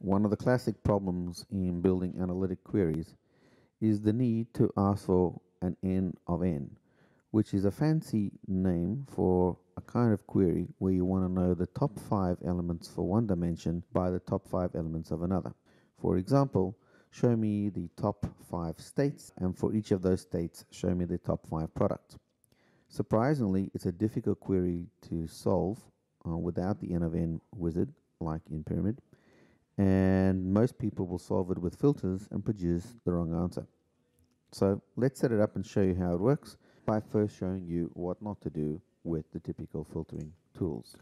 One of the classic problems in building analytic queries is the need to ask for an n of n, which is a fancy name for a kind of query where you want to know the top 5 elements for one dimension by the top 5 elements of another. For example, show me the top 5 states, and for each of those states, show me the top 5 products. Surprisingly, it's a difficult query to solve without the n of n wizard, like in Pyramid, and most people will solve it with filters and produce the wrong answer. So let's set it up and show you how it works by first showing you what not to do with the typical filtering tools.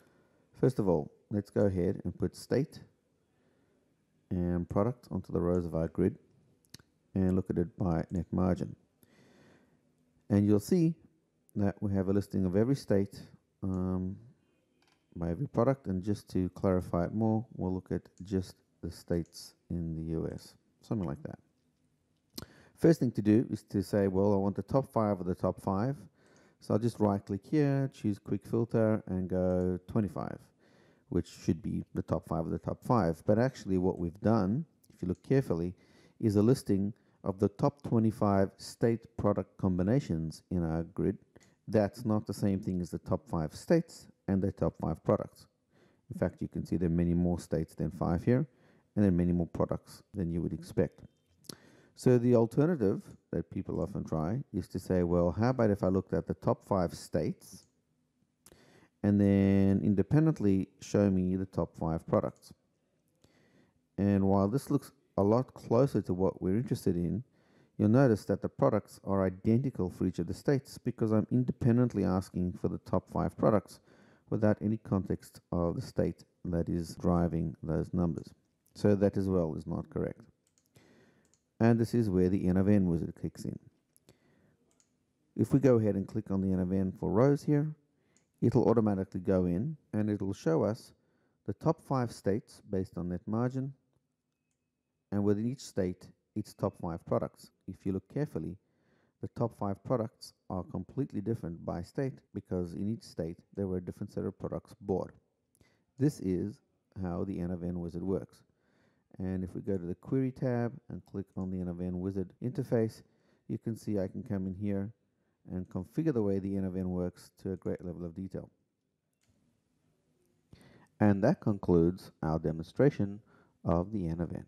First of all, let's go ahead and put state and product onto the rows of our grid and look at it by net margin. And you'll see that we have a listing of every state by every product, and just to clarify it more, we'll look at just the states in the US, something like that. First thing to do is to say, well, I want the top 5 of the top 5. So I'll just right click here, choose quick filter and go 25, which should be the top 5 of the top 5. But actually what we've done, if you look carefully, is a listing of the top 25 state product combinations in our grid. That's not the same thing as the top 5 states and the top 5 products. In fact, you can see there are many more states than 5 here, and there are many more products than you would expect. So the alternative that people often try is to say, well, how about if I looked at the top 5 states and then independently show me the top 5 products? And while this looks a lot closer to what we're interested in, you'll notice that the products are identical for each of the states because I'm independently asking for the top 5 products without any context of the state that is driving those numbers. So that as well is not correct. And this is where the n of n wizard kicks in. If we go ahead and click on the n of n for rows here, it'll automatically go in and it'll show us the top 5 states based on net margin, and within each state, its top 5 products. If you look carefully, the top 5 products are completely different by state because in each state there were a different set of products bought. This is how the n of n wizard works. And if we go to the query tab and click on the n of n wizard interface, you can see I can come in here and configure the way the n of n works to a great level of detail. And that concludes our demonstration of the n of n.